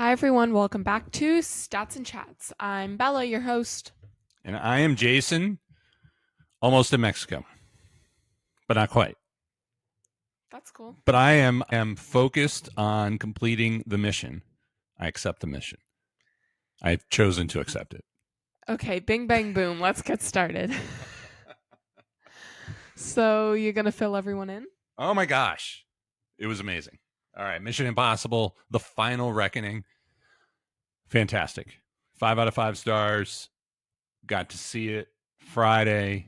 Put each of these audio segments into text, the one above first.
Hi, everyone. Welcome back to Stats and Chats. I'm Bella, your host. And I am Jason, almost in Mexico, but not quite. That's cool. But I am focused on completing the mission. I accept the mission. I've chosen to accept it. Okay, bing, bang, boom. Let's get started. So, you're going to fill everyone in? Oh my gosh. It was amazing. All right. Mission Impossible, The Final Reckoning. Fantastic. 5 out of 5 stars. Got to see it Friday.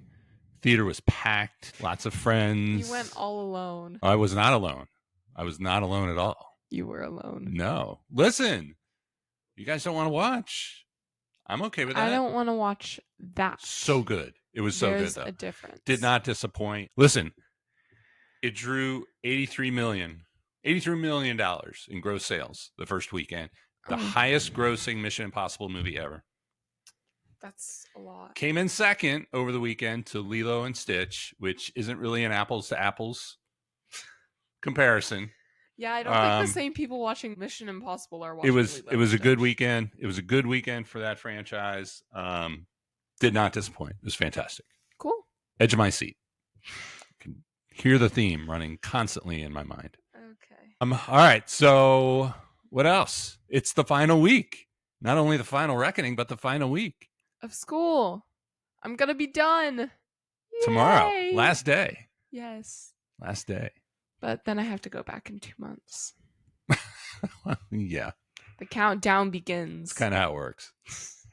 Theater was packed. Lots of friends. You went all alone. I was not alone. I was not alone at all. You were alone. No. Listen, you guys don't want to watch. I'm okay with that. I don't want to watch that. So good. It was so There's good, though. A difference. Did not disappoint. Listen, it drew $83 million in gross sales the first weekend. The highest grossing Mission Impossible movie ever. That's a lot. Came in second over the weekend to Lilo and Stitch, which isn't really an apples to apples comparison. Yeah, I don't think the same people watching Mission Impossible are watching It was Lilo and a Stitch. good weekend. It was a good weekend for that franchise. Did not disappoint. It was fantastic. Cool. Edge of my seat. Can hear the theme running constantly in my mind. Okay. All right. So what else? It's the final week. Not only the final reckoning, but the final week. Of school. I'm going to be done. Tomorrow. Yay! Last day. Yes. Last day. But then I have to go back in 2 months. Yeah. The countdown begins. That's kind of how it works.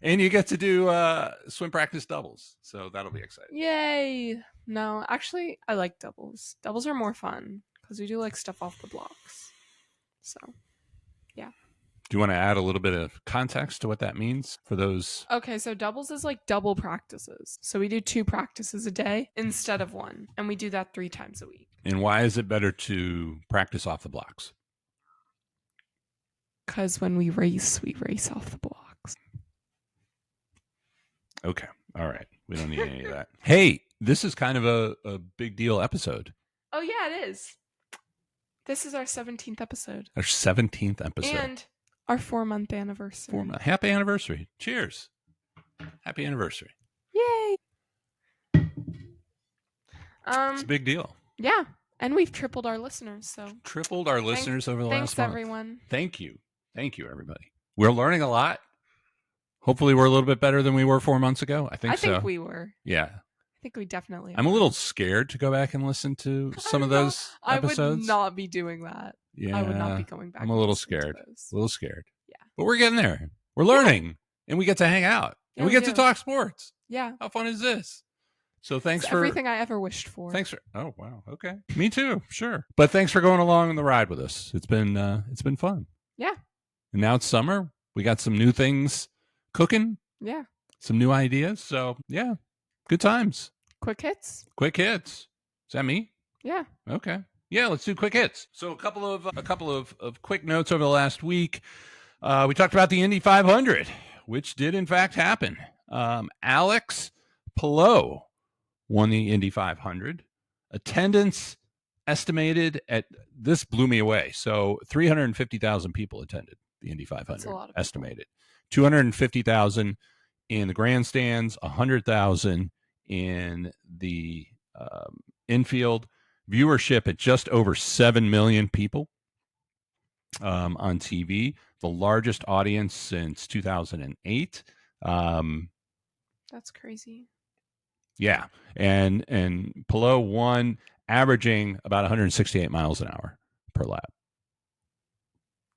And you get to do swim practice doubles. So that'll be exciting. Yay! No, actually, I like doubles. Doubles are more fun because we do like stuff off the blocks. So, yeah. Do you want to add a little bit of context to what that means for those? Okay, so doubles is like double practices. So we do 2 practices a day instead of 1. And we do that 3 times a week. And why is it better to practice off the blocks? Because when we race off the blocks. Okay. All right. We don't need any of that. Hey, this is kind of a big deal episode. Oh, yeah, it is. This is our 17th episode. Our 17th episode. And our 4-month anniversary. Happy anniversary. Cheers. Happy anniversary. Yay. It's a big deal. Yeah. And we've tripled our listeners. So tripled our listeners over the last month. Thanks, everyone. Thank you. Thank you, everybody. We're learning a lot. Hopefully we're a little bit better than we were 4 months ago. I think we were. Yeah. I think we definitely I'm a little scared to go back and listen to some of those episodes. I would not be doing that. Yeah. I would not be going back. I'm a little scared. Yeah. But we're getting there. We're learning. And we get to hang out. And we get to talk sports. Yeah. How fun is this? So thanks for everything I ever wished for. Oh wow. Okay. Me too. Sure. But thanks for going along on the ride with us. It's been fun. Yeah. And now it's summer. We got some new things cooking. Yeah. Some new ideas. So yeah. Good times. Quick hits. Is that me? Yeah. Okay. Yeah, let's do quick hits. So a couple of quick notes over the last week. We talked about the Indy 500, which did in fact happen. Alex Palou won the Indy 500. Attendance estimated at, this blew me away. So 350,000 people attended the Indy 500. That's a lot of estimated. 250,000 in the grandstands, 100,000 in the infield. Viewership at just over 7 million people on TV, the largest audience since 2008. That's crazy. Yeah, and Palou won, averaging about 168 miles an hour per lap.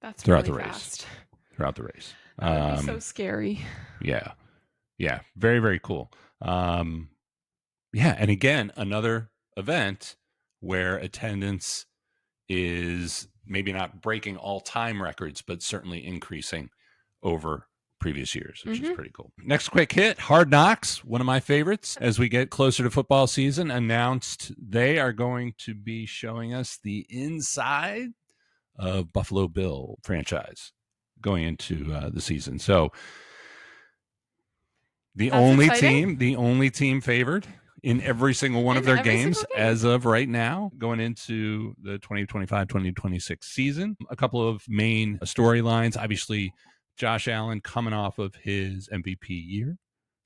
That's throughout really the race. Fast. Throughout the race, that would be so scary. Yeah, very, very cool. Yeah, and again, another event where attendance is maybe not breaking all-time records, but certainly increasing over previous years, which is pretty cool. Next quick hit, Hard Knocks, one of my favorites. As we get closer to football season, announced they are going to be showing us the inside of Buffalo Bill franchise going into the season. So the only team favored in every single one of In their every games single game. as of right now, going into the 2025-2026 season. A couple of main storylines. Obviously, Josh Allen coming off of his MVP year.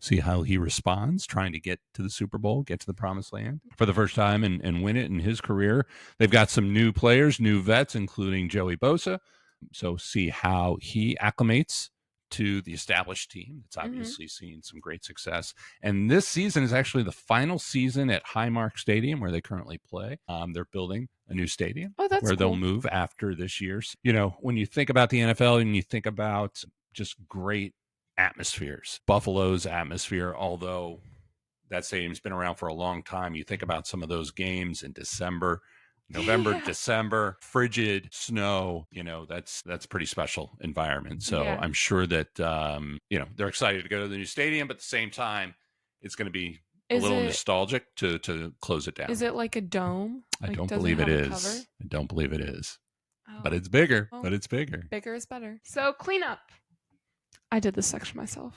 See how he responds, trying to get to the Super Bowl, get to the promised land for the first time and win it in his career. They've got some new players, new vets, including Joey Bosa. So see how he acclimates to the established team. It's obviously seen some great success. And this season is actually the final season at Highmark Stadium where they currently play. They're building a new stadium where they'll move after this year's. You know, when you think about the NFL and you think about just great atmospheres, Buffalo's atmosphere, although that stadium's been around for a long time, you think about some of those games in December, November, December, frigid snow, you know, that's pretty special environment. So I'm sure that, you know, they're excited to go to the new stadium, but at the same time, it's going to be a little nostalgic to close it down. Is it like a dome? I don't believe it is. I don't believe it is. But it's bigger. But it's bigger. Bigger is better. So cleanup. I did this section myself.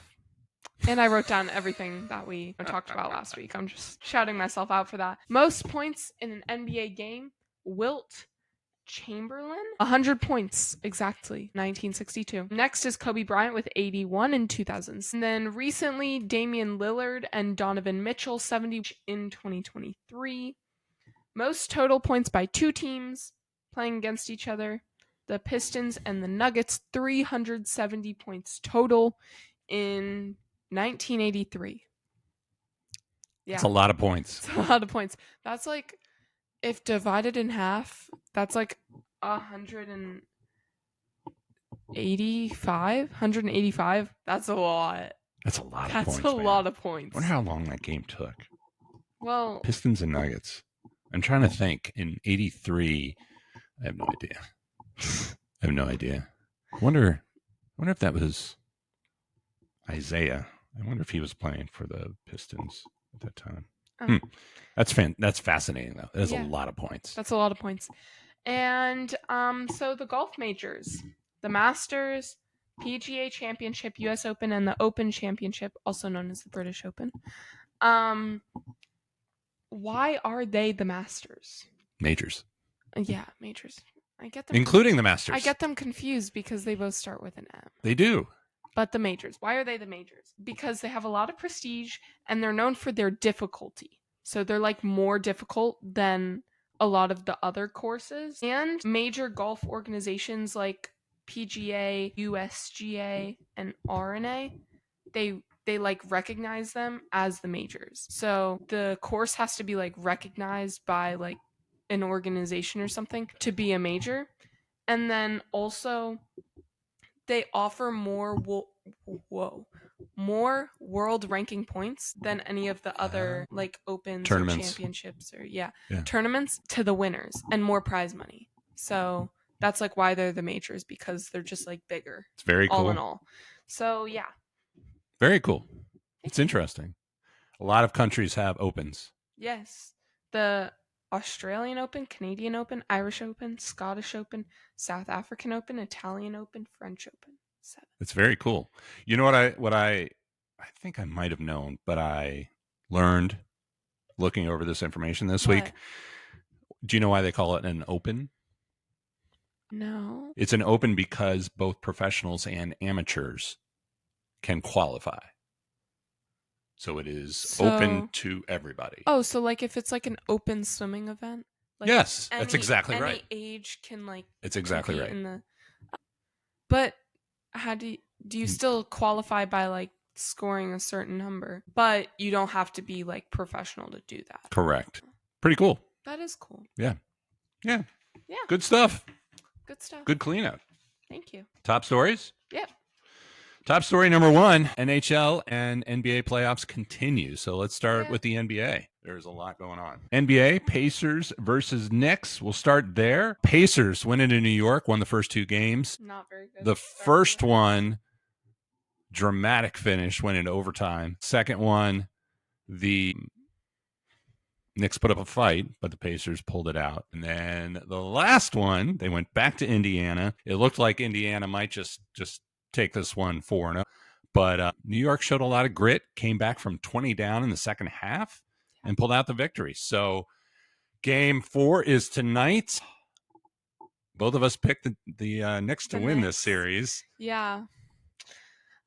And I wrote down everything that we talked about last week. I'm just shouting myself out for that. Most points in an NBA game, Wilt Chamberlain. 100 points, exactly, 1962. Next is Kobe Bryant with 81 in 2000. And then recently, Damian Lillard and Donovan Mitchell, 70 in 2023. Most total points by two teams playing against each other. The Pistons and the Nuggets, 370 points total in 1983. Yeah. That's a lot of points. It's a lot of points. That's like, if divided in half, that's like 185. That's a lot. That's a lot of points. That's a lot of points. I wonder how long that game took. Well, Pistons and Nuggets. I'm trying to think. In 83, I have no idea. I wonder if that was Isaiah. I wonder if he was playing for the Pistons at that time. That's fascinating, though. That is a lot of points. That's a lot of points. And so the golf majors, the Masters, PGA Championship, US Open, and the Open Championship, also known as the British Open. Why are they the Masters? Majors. Yeah, majors. I get them, including the Masters. I get them confused because they both start with an M. They do. But the majors. Why are they the majors? Because they have a lot of prestige and they're known for their difficulty. So they're like more difficult than a lot of the other courses. And major golf organizations like PGA, USGA, and RNA, they like recognize them as the majors. So the course has to be like recognized by like an organization or something to be a major. And then also they offer more world ranking points than any of the other like opens tournaments or championships or tournaments to the winners, and more prize money. So that's like why they're the majors, because they're just like bigger. It's very cool. All in all. So yeah. Very cool. It's interesting. A lot of countries have opens. Yes. The Australian Open, Canadian Open, Irish Open, Scottish Open, South African Open, Italian Open, French Open. 7. It's very cool. You know what I think I might have known, but I learned looking over this information this week. Do you know why they call it an open? No. It's an open because both professionals and amateurs can qualify. So it is open to everybody. Oh, so like if it's like an open swimming event? Like yes, that's exactly any right. Any age can like... It's exactly right. But how do you still qualify by like scoring a certain number? But you don't have to be like professional to do that. Correct. Pretty cool. That is cool. Yeah. Good stuff. Good cleanup. Thank you. Top stories? Yeah. Top story number 1, NHL and NBA playoffs continue. So let's start with the NBA. There's a lot going on. NBA, Pacers versus Knicks. We'll start there. Pacers went into New York, won the first 2 games. Not very good. The first one, dramatic finish, went into overtime. Second one, the Knicks put up a fight, but the Pacers pulled it out. And then the last one, they went back to Indiana. It looked like Indiana might just take this one 4-0. But New York showed a lot of grit, came back from 20 down in the second half, and pulled out the victory. So game 4 is tonight. Both of us picked the Knicks to win this series. Yeah.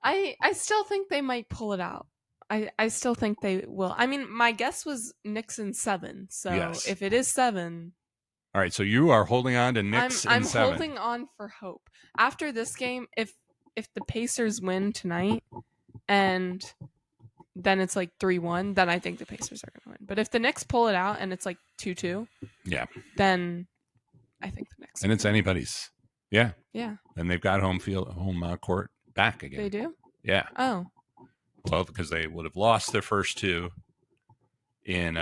I still think they might pull it out. I still think they will. I mean, my guess was Knicks in 7. So Yes. if it is 7, all right. So you are holding on to Knicks in 7. I'm holding on for hope. After this game, if the Pacers win tonight and then it's like 3-1, then I think the Pacers are going to win. But if the Knicks pull it out and it's like 2-2, yeah, then I think the Knicks. And it's anybody's. Yeah. Yeah. And they've got home court back again. They do? Yeah. Oh. Well, because they would have lost their first 2 in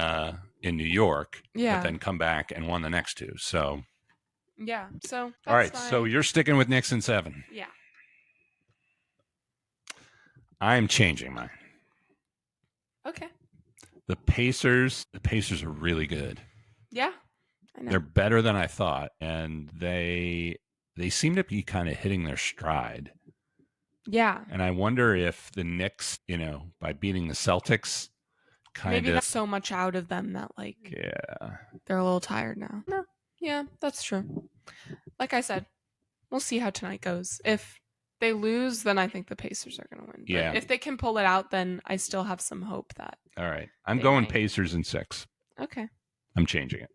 New York, but then come back and won the next 2. So yeah. So all right. fine. So you're sticking with Knicks in 7. Yeah. I'm changing mine. Okay. The Pacers are really good. Yeah. I know. They're better than I thought, and they seem to be kind of hitting their stride. Yeah. And I wonder if the Knicks, by beating the Celtics, maybe not so much out of them that they're a little tired now. No. Yeah, that's true. Like I said, we'll see how tonight goes. If they lose, then I think the Pacers are going to win. Yeah. But if they can pull it out, then I still have some hope that. All right. I'm going Pacers in 6. Okay. I'm changing it.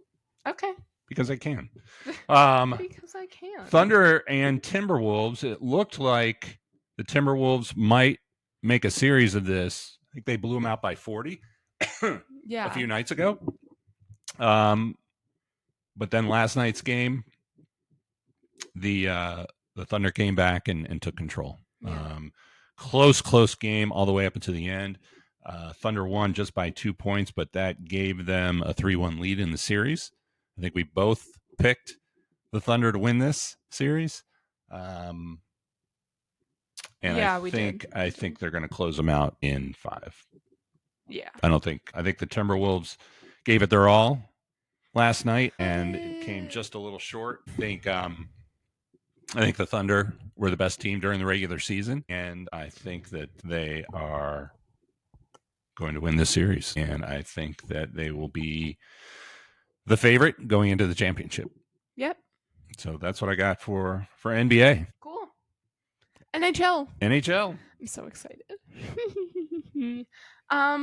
Okay. Because I can. Because I can. Thunder and Timberwolves. It looked like the Timberwolves might make a series of this. I think they blew them out by 40 yeah. a few nights ago. But then last night's game, the Thunder came back and took control. Yeah. Close game all the way up until the end. Thunder won just by 2 points, but that gave them a 3-1 lead in the series. I think we both picked the Thunder to win this series. And I think they're going to close them out in 5. Yeah. I think the Timberwolves gave it their all last night and it came just a little short. I think the Thunder were the best team during the regular season, and I think that they are going to win this series, and I think that they will be the favorite going into the championship. Yep. So that's what I got for NBA. Cool. NHL. I'm so excited.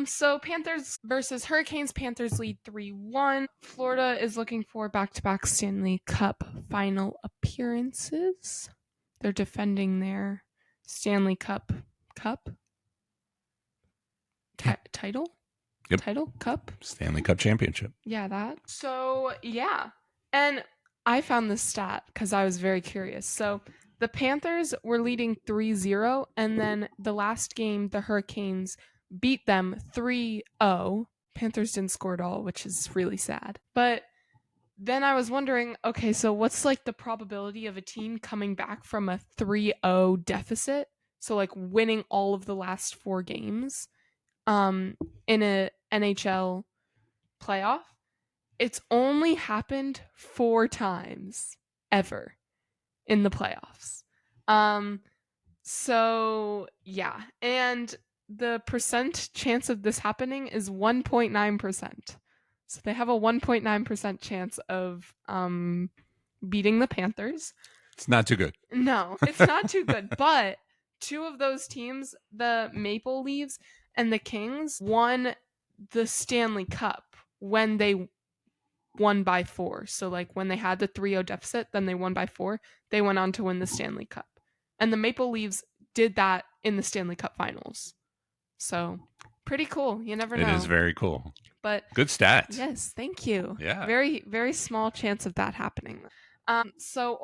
So Panthers versus Hurricanes. Panthers lead 3-1. Florida is looking for back-to-back Stanley Cup final appearances. They're defending their Stanley Cup title. Yep. Title Cup. Stanley Cup championship. Yeah, that. So yeah, and I found this stat because I was very curious. So the Panthers were leading 3-0, and then the last game, the Hurricanes beat them 3-0. Panthers didn't score at all, which is really sad. But then I was wondering, okay, so what's the probability of a team coming back from a 3-0 deficit? So winning all of the last 4 games in a NHL playoff? It's only happened 4 times ever in the playoffs. So yeah, and the percent chance of this happening is 1.9%. So they have a 1.9% chance of beating the Panthers. It's not too good. No, it's not too good. But 2 of those teams, the Maple Leafs and the Kings, won the Stanley Cup when they won by 4. So when they had the 3-0 deficit, then they won by 4. They went on to win the Stanley Cup. And the Maple Leafs did that in the Stanley Cup Finals. So pretty cool. You never know. It is very cool. But good stats. Yes, thank you. Yeah. Very, very small chance of that happening. So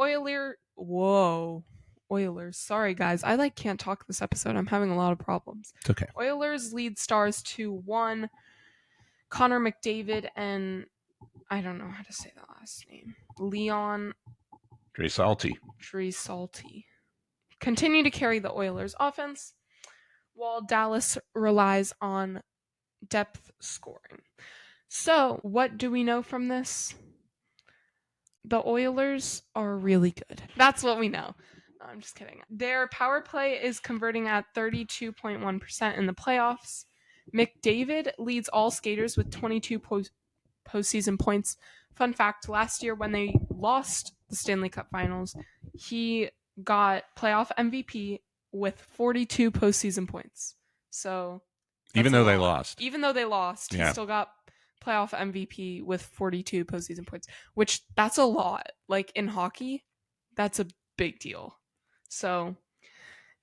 Oilers. Sorry, guys. I can't talk this episode. I'm having a lot of problems. It's okay. Oilers lead Stars 2-1. Connor McDavid and I don't know how to say the last name. Leon Draisaitl continue to carry the Oilers offense while Dallas relies on depth scoring. So, what do we know from this? The Oilers are really good. That's what we know. No, I'm just kidding. Their power play is converting at 32.1% in the playoffs. McDavid leads all skaters with 22 postseason points. Fun fact, last year when they lost the Stanley Cup Finals, he got playoff MVP with 42 postseason points. So even though they lost. Even though they lost, he still got playoff MVP with 42 postseason points, which that's a lot. Like in hockey, that's a big deal. So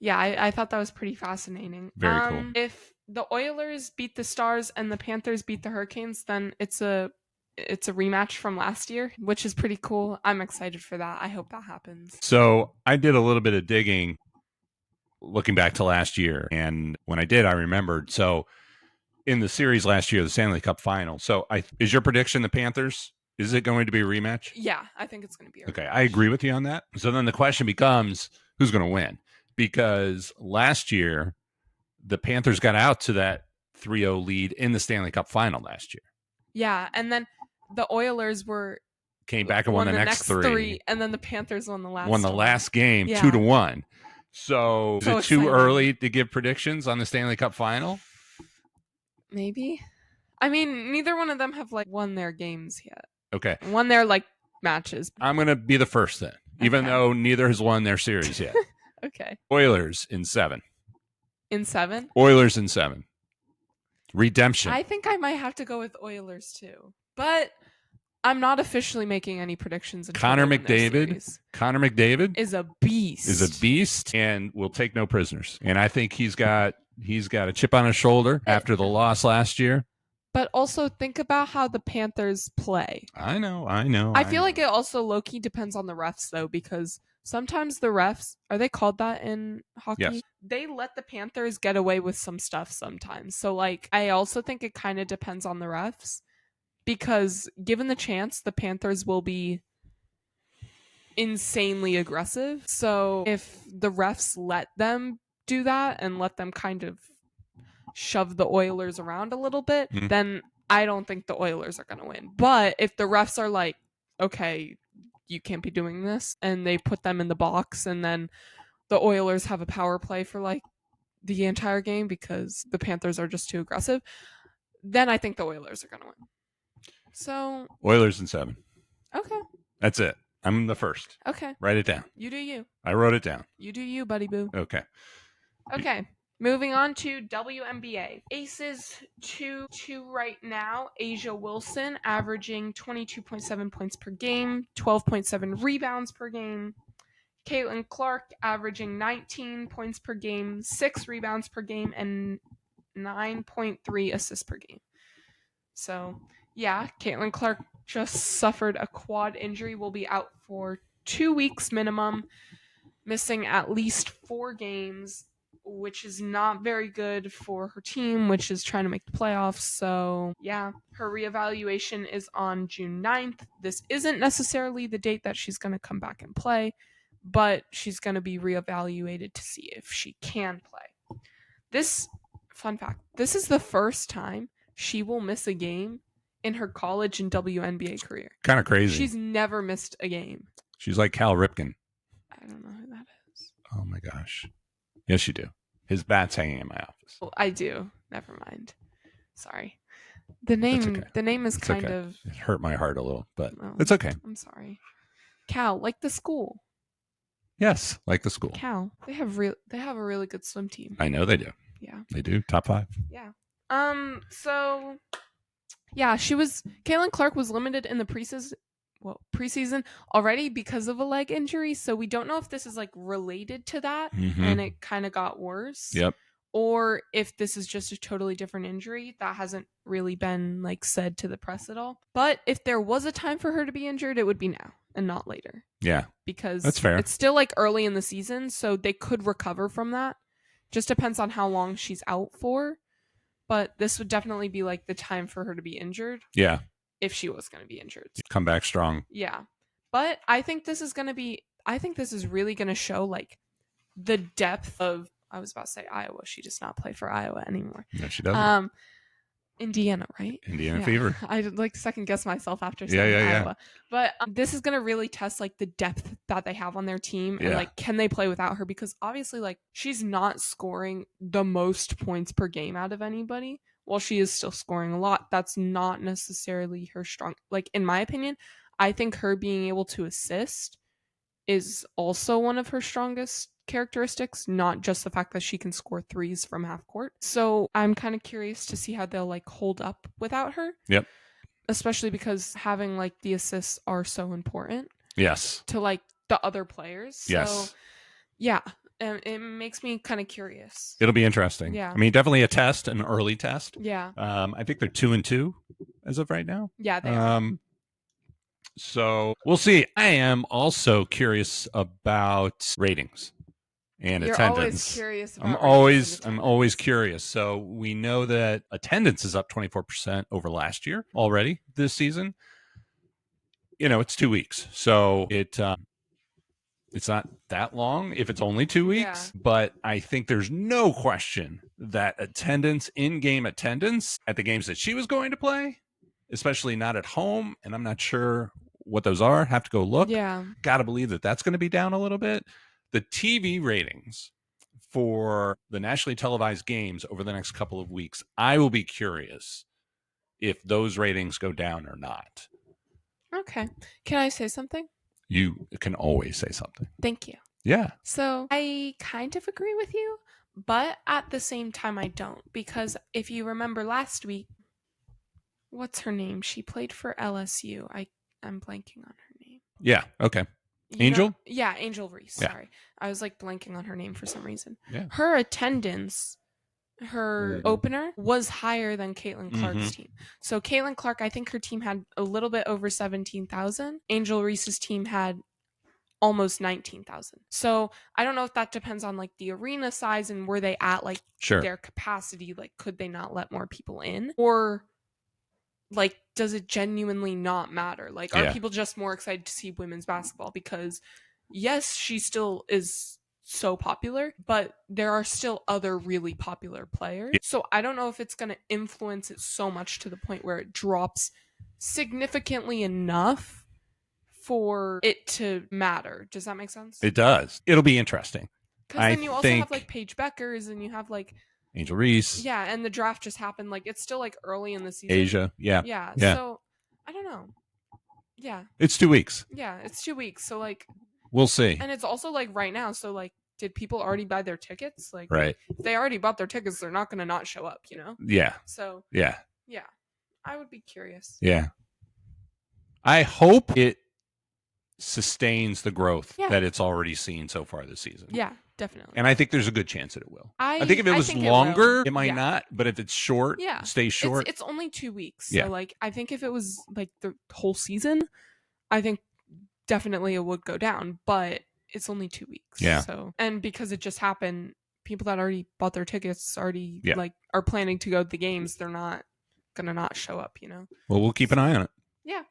yeah, I thought that was pretty fascinating. Very cool. If the Oilers beat the Stars and the Panthers beat the Hurricanes, then it's a rematch from last year, which is pretty cool. I'm excited for that. I hope that happens. So I did a little bit of digging looking back to last year. And when I did, I remembered. So in the series last year, the Stanley Cup final. So is your prediction the Panthers? Is it going to be a rematch? Yeah, I think it's going to be a rematch. I agree with you on that. So then the question becomes, who's going to win? Because last year, the Panthers got out to that 3-0 lead in the Stanley Cup final last year. Yeah, and then the Oilers came back and won the next three. And then the Panthers won the last game 2-1. So is it too early to give predictions on the Stanley Cup final? Maybe. I mean, neither one of them have won their games yet. Okay. Won their matches. I'm going to be the first then, even though neither has won their series yet. Okay. Oilers in 7. In 7? Oilers in 7. Redemption. I think I might have to go with Oilers too. But I'm not officially making any predictions. Connor McDavid. Connor McDavid is a beast. And will take no prisoners. And I think he's got a chip on his shoulder after the loss last year. But also think about how the Panthers play. I know. I feel like it also low-key depends on the refs though, because sometimes the refs, are they called that in hockey? Yes. They let the Panthers get away with some stuff sometimes. So I also think it kind of depends on the refs, because given the chance, the Panthers will be insanely aggressive. So if the refs let them do that and let them kind of shove the Oilers around a little bit, then I don't think the Oilers are going to win. But if the refs are like, okay, you can't be doing this, and they put them in the box, and then the Oilers have a power play for the entire game because the Panthers are just too aggressive, then I think the Oilers are going to win. So Oilers in 7. Okay. That's it. I'm the first. Okay. Write it down. You do you. I wrote it down. You do you, buddy boo. Okay. Okay. Moving on to WNBA. Aces 2 right now. Asia Wilson averaging 22.7 points per game, 12.7 rebounds per game. Caitlin Clark averaging 19 points per game, 6 rebounds per game, and 9.3 assists per game. So, yeah, Caitlin Clark just suffered a quad injury, will be out for 2 weeks minimum, missing at least 4 games, which is not very good for her team, which is trying to make the playoffs. So, yeah, her reevaluation is on June 9th. This isn't necessarily the date that she's going to come back and play, but she's going to be reevaluated to see if she can play. This, fun fact, this is the first time she will miss a game in her college and WNBA career. Kind of crazy. She's never missed a game. She's like Cal Ripken. I don't know who that is. Oh my gosh. Yes, you do. His bat's hanging in my office. Well, I do. Never mind. Sorry. The name is kind of... It hurt my heart a little, but it's okay. I'm sorry. Cal, like the school. Yes, like the school. Cal. They have a really good swim team. I know they do. Yeah. They do. Top 5. Yeah. So yeah, Caitlin Clark was limited in the preseason already because of a leg injury, so we don't know if this is related to that and it kind of got worse. Yep. Or if this is just a totally different injury that hasn't really been said to the press at all. But if there was a time for her to be injured, it would be now and not later. Yeah. Because that's fair. It's still early in the season, so they could recover from that. Just depends on how long she's out for. But this would definitely be the time for her to be injured. Yeah. If she was going to be injured. Come back strong. Yeah. But I think this is really going to show the depth of, I was about to say Iowa. She does not play for Iowa anymore. No, she doesn't. Indiana, right? Indiana Fever. I second guess myself after saying Iowa. But this is going to really test the depth that they have on their team and can they play without her, because obviously she's not scoring the most points per game out of anybody, while she is still scoring a lot, that's not necessarily her strong. Like, in my opinion, I think her being able to assist is also one of her strongest characteristics, not just the fact that she can score threes from half court. So I'm kind of curious to see how they'll like hold up without her. Yep. Especially because having like the assists are so important. Yes. To like the other players. Yes. So yeah, it makes me kind of curious. It'll be interesting. Yeah. I mean, definitely a test, an early test. Yeah. I think they're 2-2 as of right now. Yeah, they are. So we'll see. I am also curious about ratings and You're attendance. Always curious about I'm always curious. So we know that attendance is up 24% over last year already this season. You know, it's 2 weeks, so it's not that long if it's only 2 weeks. Yeah. But I think there's no question that attendance, in-game attendance at the games that she was going to play, especially not at home, and I'm not sure what those are. Have to go look. Yeah. Got to believe that that's going to be down a little bit. The TV ratings for the nationally televised games over the next couple of weeks, I will be curious if those ratings go down or not. Okay. Can I say something? You can always say something. Thank you. Yeah. So I kind of agree with you, but at the same time I don't, because if you remember last week, what's her name? She played for LSU. I'm blanking on her name. Yeah. Okay. Angel? Yeah, Angel Reese. Yeah. Sorry. I was like blanking on her name for some reason. Yeah. Her attendance, her opener was higher than Caitlin Clark's team. So Caitlin Clark, I think her team had a little bit over 17,000. Angel Reese's team had almost 19,000. So I don't know if that depends on like the arena size and were they at like their capacity, like could they not let more people in, or like does it genuinely not matter? Like are people just more excited to see women's basketball because yes, she still is so popular, but there are still other really popular players. So I don't know if it's going to influence it so much to the point where it drops significantly enough for it to matter. Does that make sense? It does. It'll be interesting. Because then you also have like Paige Beckers and you have like Angel Reese. Yeah, and the draft just happened. Like it's still like early in the season. Asia. Yeah. So I don't know. Yeah. It's 2 weeks. Yeah, it's 2 weeks. So like we'll see. And it's also like right now. So like did people already buy their tickets? Like right. If they already bought their tickets, they're not gonna not show up, you know? Yeah. So Yeah. I would be curious. Yeah. I hope it sustains the growth that it's already seen so far this season. Yeah, definitely. And I think there's a good chance that it will. I think if it was longer, it might not. But if it's short, stay short. It's only 2 weeks. So like I think if it was like the whole season, I think definitely it would go down. But it's only 2 weeks. Yeah. So and because it just happened, people that already bought their tickets already like are planning to go to the games. They're not gonna not show up, you know. Well, we'll keep an eye on it. Yeah.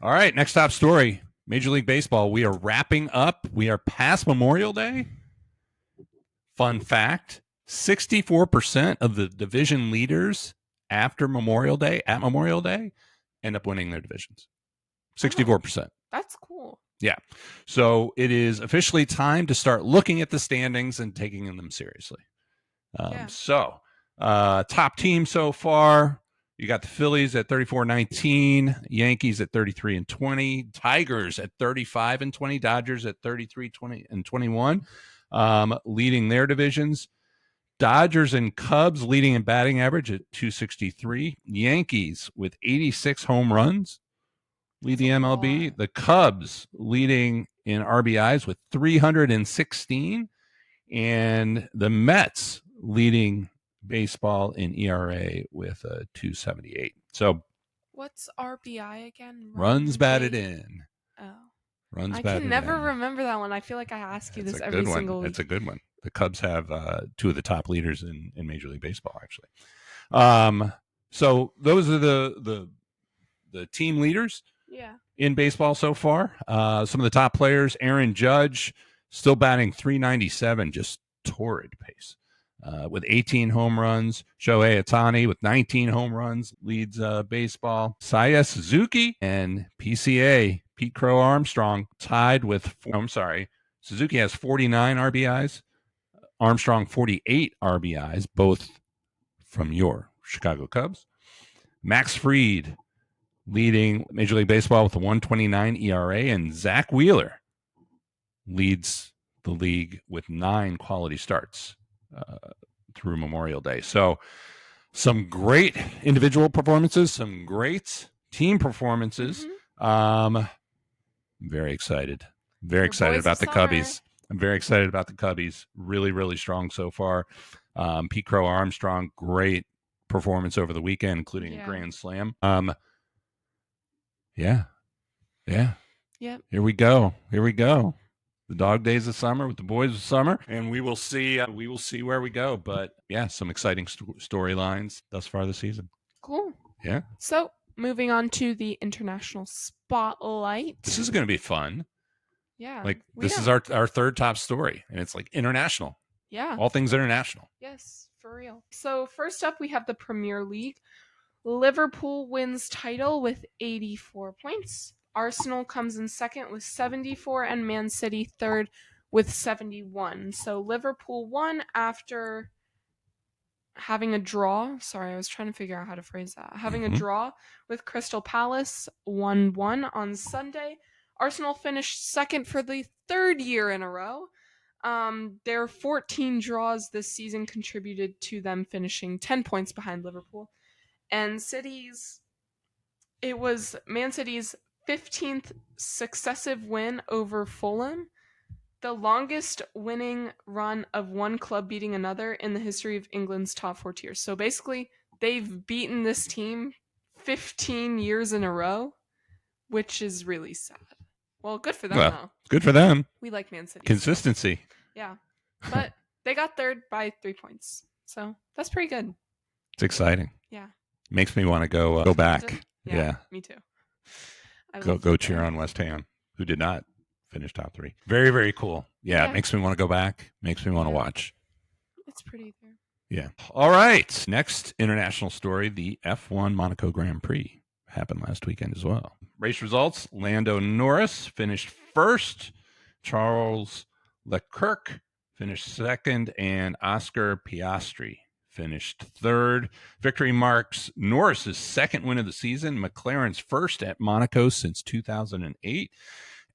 All right. Next top story. Major League Baseball. We are wrapping up. We are past Memorial Day. Fun fact, 64% of the division leaders at Memorial Day, end up winning their divisions. 64%. That's cool. Yeah. So it is officially time to start looking at the standings and taking them seriously. So top team so far, you got the Phillies at 34-19, Yankees at 33-20, Tigers at 35-20, Dodgers at 33-20-21, leading their divisions. Dodgers and Cubs leading in batting average at 263. Yankees with 86 home runs lead the MLB. The Cubs leading in RBIs with 316, and the Mets leading baseball in ERA with a 278. So what's RBI again? Runs batted in. Oh. Runs batted in. I can never rember that one. I feel like I ask you this every single week. It's a good one. The Cubs have two of the top leaders in Major League Baseball, actually. So those are the team leaders in baseball so far. Some of the top players, Aaron Judge, still batting .397, just torrid pace. With 18 home runs. Shohei Ohtani with 19 home runs leads baseball. Seiya Suzuki and PCA, Pete Crow Armstrong, tied with, Suzuki has 49 RBIs. Armstrong 48 RBIs, both from your Chicago Cubs. Max Fried leading Major League Baseball with a 1.29 ERA, and Zach Wheeler leads the league with 9 quality starts through Memorial Day. So some great individual performances, some great team performances. Very excited. Very excited about the Cubbies. I'm very excited about the Cubbies. Really, really strong so far. Pete Crow Armstrong, great performance over the weekend, including a grand slam. Yeah. Here we go. The dog days of summer with the boys of summer, and we will see where we go. But yeah, some exciting storylines thus far this season. Cool. Yeah. So moving on to the international spotlight. This is going to be fun. Yeah. Like this is our third top story, and it's like international. Yeah. All things international. Yes, for real. So first up, we have the Premier League. Liverpool wins title with 84 points. Arsenal comes in second with 74, and Man City third with 71. So Liverpool won after having a draw. Sorry, I was trying to figure out how to phrase that. Having a draw with Crystal Palace 1-1 on Sunday. Arsenal finished second for the third year in a row. Their 14 draws this season contributed to them finishing 10 points behind Liverpool. And it was Man City's 15th successive win over Fulham, the longest winning run of one club beating another in the history of England's top 4 tiers. So basically, they've beaten this team 15 years in a row, which is really sad. Well, good for them, though. Good for them. We like Man City. Consistency. So. Yeah. But they got third by 3 points. So that's pretty good. It's exciting. Yeah. Makes me want to go back. Yeah. Me too. Go cheer on West Ham, who did not finish top 3. Very, very cool. Yeah, it makes me want to go back. Makes me want to watch. It's pretty there. Yeah. All right. Next international story, the F1 Monaco Grand Prix happened last weekend as well. Race results, Lando Norris finished first. Charles Leclerc finished second, and Oscar Piastri finished third. Victory marks Norris's second win of the season, McLaren's first at Monaco since 2008.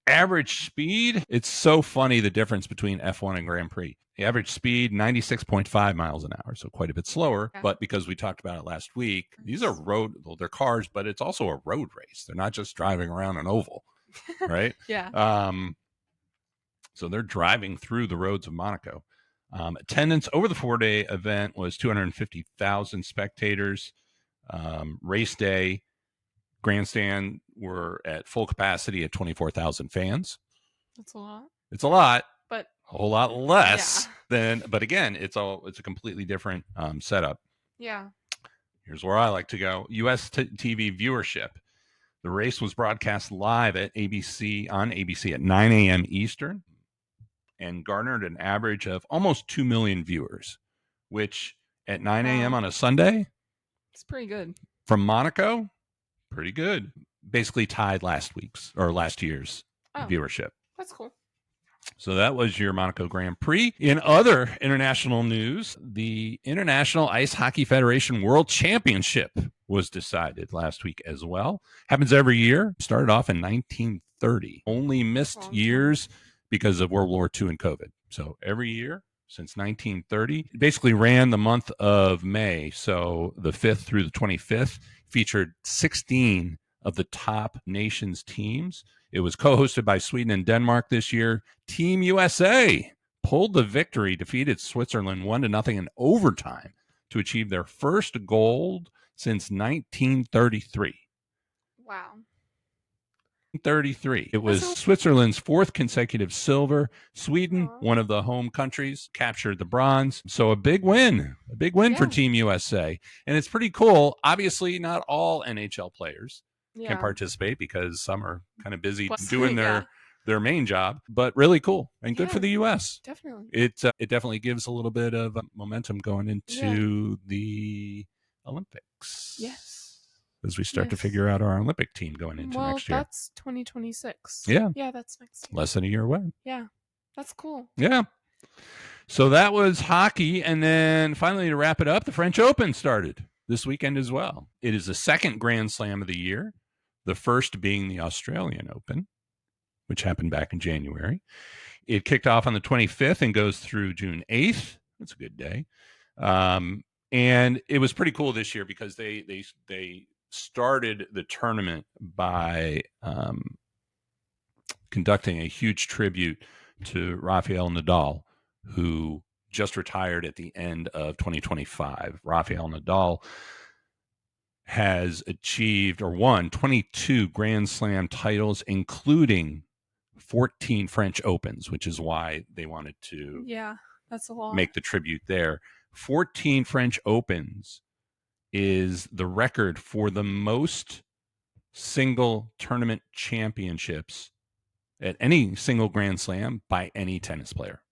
Average speed, it's so funny the difference between F1 and Grand Prix. The average speed, 96.5 miles an hour, so quite a bit slower. Yeah. But because we talked about it last week, these are they're cars, but it's also a road race. They're not just driving around an oval, right? Yeah. So they're driving through the roads of Monaco. Attendance over the 4-day event was 250,000 spectators. Race day, grandstand were at full capacity at 24,000 fans. That's a lot. It's a lot, but a whole lot less than. But again, it's a completely different setup. Yeah. Here's where I like to go. U.S. TV viewership. The race was broadcast live at ABC at 9 a.m. Eastern, and garnered an average of almost 2 million viewers, which at 9 a.m. on a Sunday, it's pretty good. From Monaco, pretty good. Basically tied last year's viewership. That's cool. So that was your Monaco Grand Prix. In other international news, the International Ice Hockey Federation World Championship was decided last week as well. Happens every year. Started off in 1930. Only missed years because of World War II and COVID. So every year since 1930, it basically ran the month of May. So the 5th through the 25th featured 16 of the top nations' teams. It was co-hosted by Sweden and Denmark this year. Team USA pulled the victory, defeated Switzerland 1-0 in overtime to achieve their first gold since 1933. Wow. 33. It was Switzerland's 4th consecutive silver. Sweden, one of the home countries, captured the bronze. So a big win for Team USA. And it's pretty cool. Obviously, not all NHL players can participate because some are kind of busy doing their main job, but really cool and good for the U.S. Definitely. It definitely gives a little bit of momentum going into the Olympics. Yes. As we start to figure out our Olympic team going into next year. Well, that's 2026. Yeah. Yeah, that's next year. Less than a year away. Yeah, that's cool. Yeah. So that was hockey. And then finally, to wrap it up, the French Open started. this weekend as well. It is the second Grand Slam of the year, the first being the Australian Open, which happened back in January. It kicked off on the 25th and goes through June 8th. That's a good day. And it was pretty cool this year because they started the tournament by conducting a huge tribute to Rafael Nadal, who just retired at the end of 2025. Rafael Nadal has achieved or won 22 Grand Slam titles, including 14 French Opens, which is why they wanted to that's a lot. make the tribute there. 14 French Opens is the record for the most single tournament championships at any single Grand Slam by any tennis player.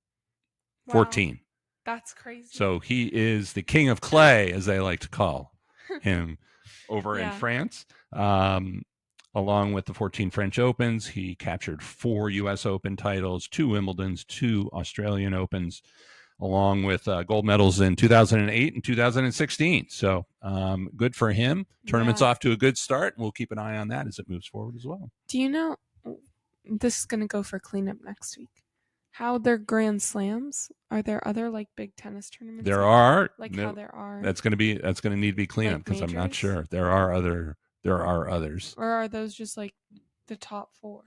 Wow. 14. That's crazy. So he is the king of clay, as they like to call him over in France. Along with the 14 French Opens, he captured 4 U.S. Open titles, 2 Wimbledons, 2 Australian Opens, along with gold medals in 2008 and 2016. So good for him. Tournament's off to a good start. We'll keep an eye on that as it moves forward as well. Do you know, this is going to go for cleanup next week, how their Grand Slams, are there other like big tennis tournaments? There are. Like how there are. That's going to need to be cleanup because I'm not sure. There are others. Or are those just like the top 4?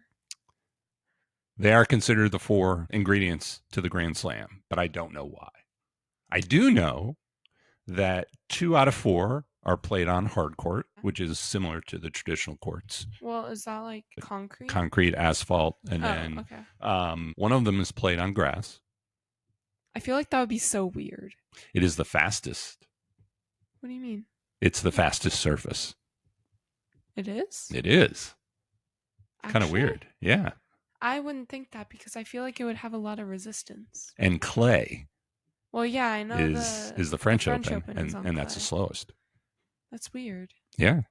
They are considered the 4 ingredients to the Grand Slam, but I don't know why. I do know that 2 out of 4 are played on hard court, which is similar to the traditional courts. Well, is that like concrete? Concrete, asphalt, and then one of them is played on grass. I feel like that would be so weird. It is the fastest. What do you mean? It's the fastest surface. It is? It is. Kind of weird. Yeah. I wouldn't think that because I feel like it would have a lot of resistance. And clay. Well, yeah, I know is the French Open and that's the slowest. That's weird. Yeah.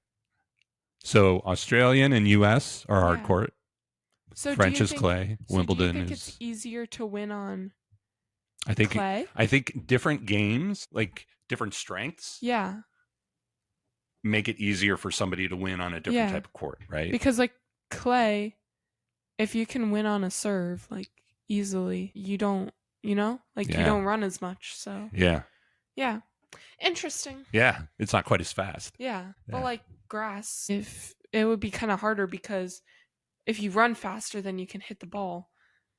So Australian and U.S. are hard court. So French is clay. Wimbledon do you think is. It's easier to win on. I think clay. I think different games, like different strengths. Yeah. Make it easier for somebody to win on a different type of court, right? Because like clay, if you can win on a serve like easily, you don't, you don't run as much. So yeah. Interesting. Yeah, it's not quite as fast. Yeah. But like grass, if it would be kind of harder because if you run faster, then you can hit the ball,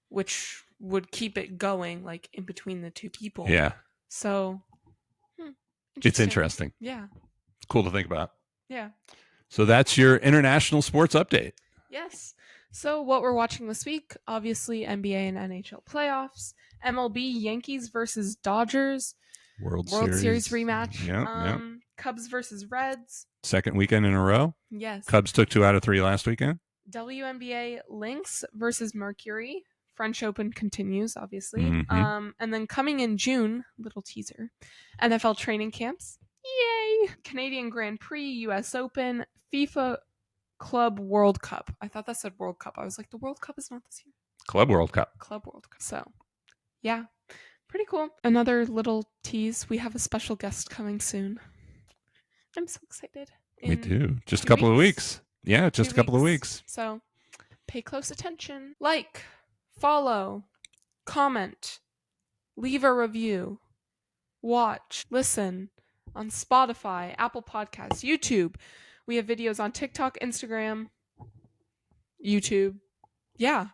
which would keep it going like in between the 2 people. Yeah. So it's interesting. Yeah. It's cool to think about. Yeah. So that's your international sports update. Yes. So what we're watching this week, obviously NBA and NHL playoffs, MLB Yankees versus Dodgers, World Series rematch. Yeah, Cubs versus Reds. Second weekend in a row. Yes. Cubs took 2 out of 3 last weekend. WNBA Lynx versus Mercury. French Open continues, obviously. Mm-hmm. And then coming in June, little teaser, NFL training camps. Yay! Canadian Grand Prix, US Open, FIFA Club World Cup. I thought that said World Cup. I was like, the World Cup is not this year. Club World Cup. So, yeah. Pretty cool. Another little tease. We have a special guest coming soon. I'm so excited. We do. Just a couple of weeks. Yeah, just a couple of weeks. So, pay close attention. Like, follow, comment, leave a review, watch, listen on Spotify, Apple Podcasts, YouTube. We have videos on TikTok, Instagram, YouTube. Yeah.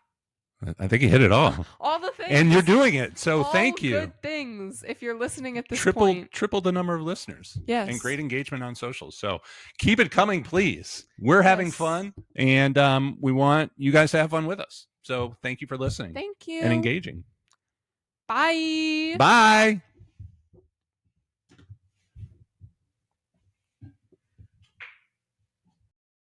I think you hit it all. All the things. And you're doing it. So all thank you. Good things if you're listening at this point. Triple the number of listeners. Yes. And great engagement on socials. So keep it coming, please. We're having fun. And we want you guys to have fun with us. So thank you for listening. Thank you. And engaging. Bye. Bye.